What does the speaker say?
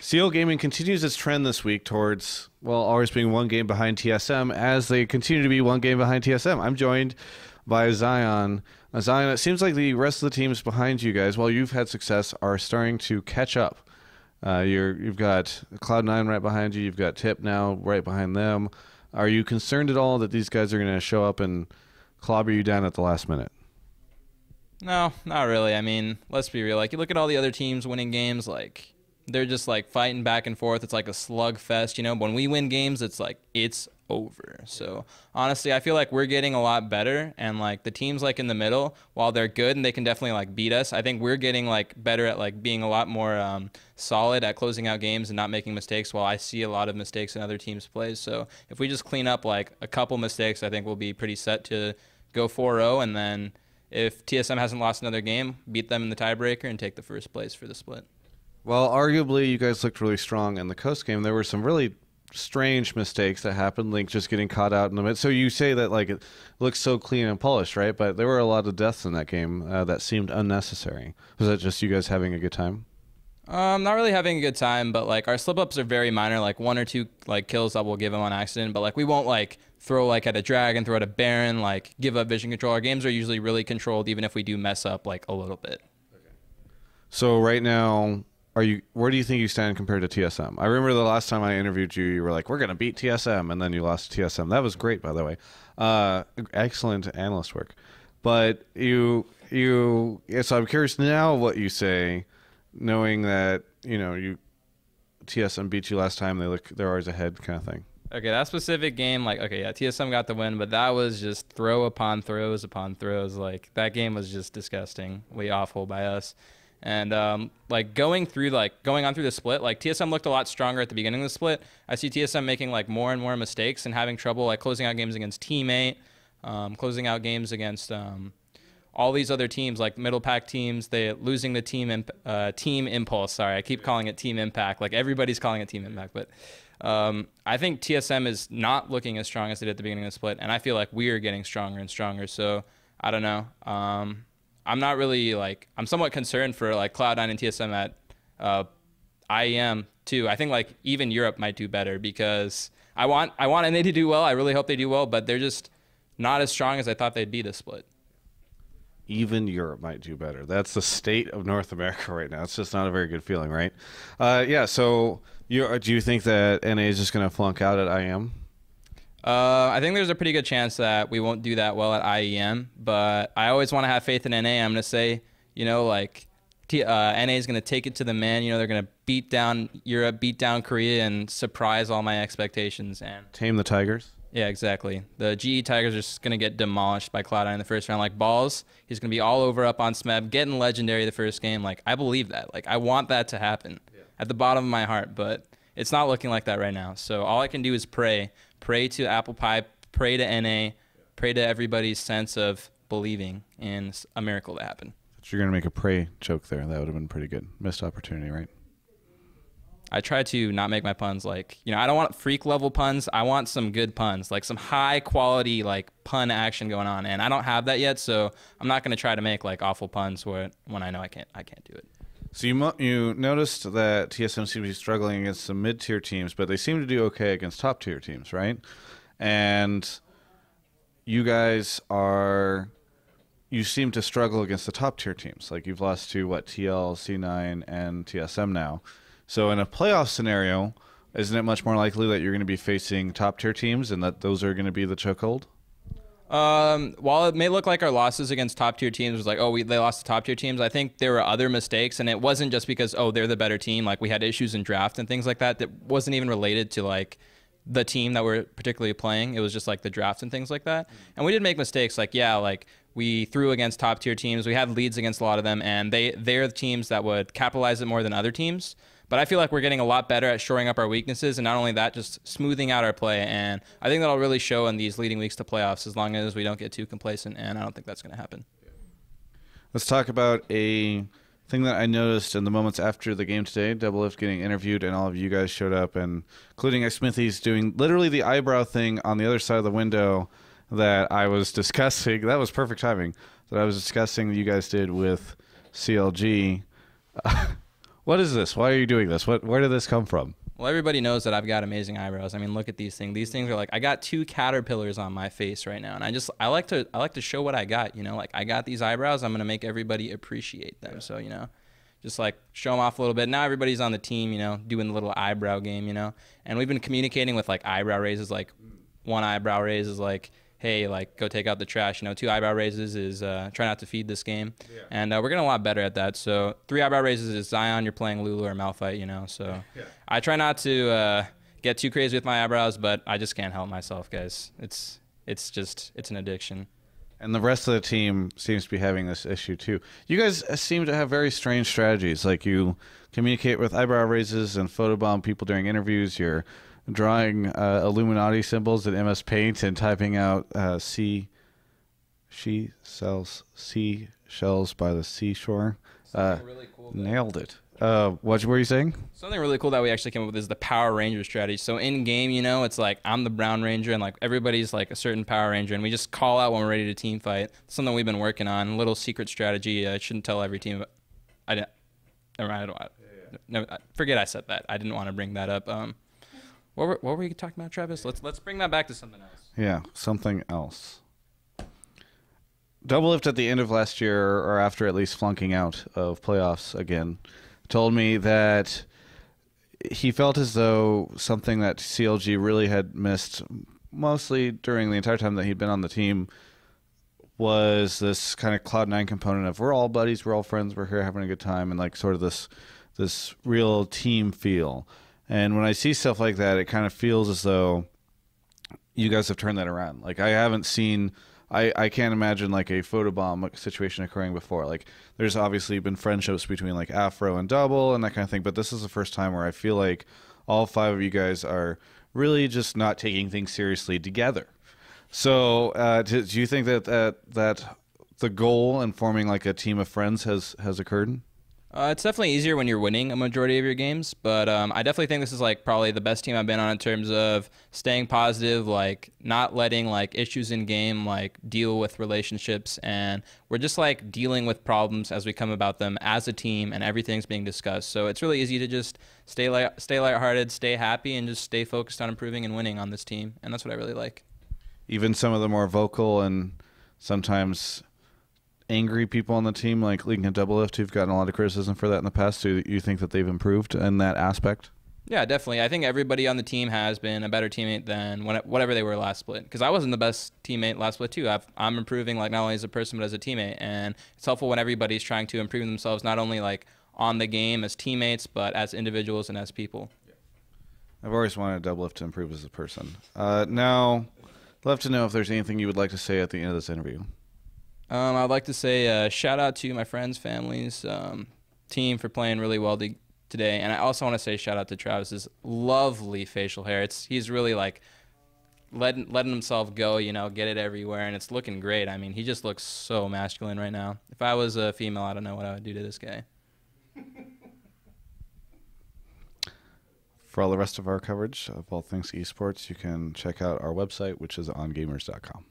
CL Gaming continues its trend this week towards, well, always being one game behind TSM as they continue to be one game behind TSM. I'm joined by Zion. Zion, it seems like the rest of the teams behind you guys, while you've had success, are starting to catch up. You've got Cloud9 right behind you. You've got Tip now right behind them. Are you concerned at all that these guys are going to show up and clobber you down at the last minute? No, not really. I mean, let's be real. Like, you look at all the other teams winning games, like, they're just, like, fighting back and forth. It's like a slugfest, you know? But when we win games, it's like, it's over. So, honestly, I feel like we're getting a lot better. And, like, the teams, like, in the middle, while they're good and they can definitely, like, beat us, I think we're getting, like, better at, like, being a lot more solid at closing out games and not making mistakes, while I see a lot of mistakes in other teams' plays. So, if we just clean up, like, a couple mistakes, I think we'll be pretty set to go 4-0. And then if TSM hasn't lost another game, beat them in the tiebreaker and take the first place for the split. Well, arguably, you guys looked really strong in the Coast game. There were some really strange mistakes that happened, Link just getting caught out in the mid. So you say that like it looks so clean and polished, right? But there were a lot of deaths in that game that seemed unnecessary. Was that just you guys having a good time? Not really having a good time, but like our slip-ups are very minor, like 1 or 2 like kills that we'll give them on accident, but like we won't like throw like at a dragon, throw at a baron, like give up vision control. Our games are usually really controlled, even if we do mess up like a little bit. So right now, where do you think you stand compared to TSM? I remember the last time I interviewed you, you were like, we're going to beat TSM, and then you lost to TSM. That was great, by the way. Excellent analyst work. But so I'm curious now what you say, knowing that, you know, TSM beat you last time, they're always ahead kind of thing. Okay, that specific game, like, okay, yeah, TSM got the win, but that was just throw upon throws upon throws. Like, that game was just disgustingly awful by us. And like going on through the split, like TSM looked a lot stronger at the beginning of the split. I see TSM making like more and more mistakes and having trouble like closing out games against Teammate, closing out games against all these other teams like middle pack teams. They losing the team impulse. Sorry, I keep calling it Team Impact. Like everybody's calling it Team Impact, but I think TSM is not looking as strong as they did at the beginning of the split, and I feel like we are getting stronger and stronger. So I don't know. I'm not really like, I'm somewhat concerned for like Cloud9 and TSM at IEM too. I think like even Europe might do better because I want NA to do well. I really hope they do well, but they're just not as strong as I thought they'd be this split. Even Europe might do better. That's the state of North America right now. It's just not a very good feeling, right? Yeah, so do you think that NA is just going to flunk out at IEM? I think there's a pretty good chance that we won't do that well at IEM, but I always want to have faith in NA. I'm going to say, you know, like NA is going to take it to the man. You know, they're going to beat down Europe, beat down Korea, and surprise all my expectations. And tame the Tigers? Yeah, exactly. The GE Tigers are just going to get demolished by Cloud9 in the first round. Like Balls, he's going to be all over up on Smeb, getting legendary the first game. Like, I believe that. Like, I want that to happen at the bottom of my heart, but it's not looking like that right now. So all I can do is pray to Apple Pie, pray to NA, pray to everybody's sense of believing in a miracle to happen. You're going to make a pray joke there. That would have been pretty good. Missed opportunity, right? I try to not make my puns like, you know, I don't want freak level puns. I want some good puns, like some high quality like pun action going on. And I don't have that yet, so I'm not going to try to make like awful puns when I know I can't do it. So you noticed that TSM seems to be struggling against some mid-tier teams, but they seem to do okay against top-tier teams, right? And you guys you seem to struggle against the top-tier teams. Like you've lost to, what, TL, C9, and TSM now. So in a playoff scenario, isn't it much more likely that you're going to be facing top-tier teams and that those are going to be the chokehold? While it may look like our losses against top-tier teams was like, oh, they lost to top-tier teams, I think there were other mistakes, and it wasn't just because, oh, they're the better team. Like, we had issues in draft and things like that that wasn't even related to, like, the team that we're particularly playing. It was just, like, the drafts and things like that. And we did make mistakes. Like, yeah, like, we threw against top-tier teams. We had leads against a lot of them, and they're the teams that would capitalize it more than other teams. But I feel like we're getting a lot better at shoring up our weaknesses, and not only that, just smoothing out our play. And I think that'll really show in these leading weeks to playoffs as long as we don't get too complacent, and I don't think that's going to happen. Let's talk about a thing that I noticed in the moments after the game today, Doublelift getting interviewed, and all of you guys showed up, and including Smithy's doing literally the eyebrow thing on the other side of the window that I was discussing. That was perfect timing. That I was discussing that you guys did with CLG. What is this? Why are you doing this? Where did this come from? Well, everybody knows that I've got amazing eyebrows. I mean, look at these things. These things are like, I got 2 caterpillars on my face right now, and I like to show what I got. Like I got these eyebrows. I'm gonna make everybody appreciate them. So just like show them off a little bit. Now everybody's on the team, doing the little eyebrow game, and we've been communicating with like eyebrow raises. Like 1 eyebrow raise is like, hey, like go take out the trash. 2 eyebrow raises is try not to feed this game. Yeah. And we're getting a lot better at that. So 3 eyebrow raises is Zion, you're playing Lulu or Malphite, So yeah. I try not to get too crazy with my eyebrows, but I just can't help myself, guys. It's an addiction. And the rest of the team seems to be having this issue too. You guys seem to have very strange strategies. Like you communicate with eyebrow raises and photobomb people during interviews. You're drawing Illuminati symbols in MS Paint and typing out she sells seashells by the seashore. Really cool. Nailed it. What were you saying? Something really cool that we actually came up with is the Power Ranger strategy. So in game, it's like I'm the Brown Ranger and like everybody's like a certain Power Ranger, and we just call out when we're ready to team fight. It's something we've been working on. A little secret strategy. I shouldn't tell every team. I didn't. Never mind. No, forget I said that. I didn't want to bring that up. What were you talking about, Travis? Let's bring that back to something else. Yeah, something else. Doublelift at the end of last year, or after at least flunking out of playoffs again, told me that he felt as though something that CLG really had missed mostly during the entire time that he'd been on the team was this kind of Cloud9 component of we're all buddies, we're all friends, we're here having a good time, and like sort of this real team feel. And when I see stuff like that, it kind of feels as though you guys have turned that around. Like I haven't seen, I can't imagine like a photobomb situation occurring before. Like there's obviously been friendships between like Afro and Double and that kind of thing, but this is the first time where I feel like all 5 of you guys are really just not taking things seriously together. So do you think that the goal in forming like a team of friends has occurred? It's definitely easier when you're winning a majority of your games, but I definitely think this is like probably the best team I've been on in terms of staying positive, like not letting like issues in game like deal with relationships, and we're just like dealing with problems as we come about them as a team, and everything's being discussed. So it's really easy to just stay lighthearted, stay happy, and just stay focused on improving and winning on this team, and that's what I really like. Even some of the more vocal and sometimes angry people on the team, like League and Doublelift, who've gotten a lot of criticism for that in the past, do you think that they've improved in that aspect? Yeah, definitely. I think everybody on the team has been a better teammate than whatever they were last split. Because I wasn't the best teammate last split too. I'm improving like not only as a person but as a teammate, and it's helpful when everybody's trying to improve themselves, not only like on the game as teammates, but as individuals and as people. I've always wanted Doublelift to improve as a person. Now, I'd love to know if there's anything you would like to say at the end of this interview. I'd like to say shout out to my friends, families, team for playing really well today. And I also want to say shout out to Travis's lovely facial hair. He's really like letting himself go, get it everywhere, and it's looking great. I mean, he just looks so masculine right now. If I was a female, I don't know what I would do to this guy. For all the rest of our coverage of all things esports, you can check out our website, which is ongamers.com.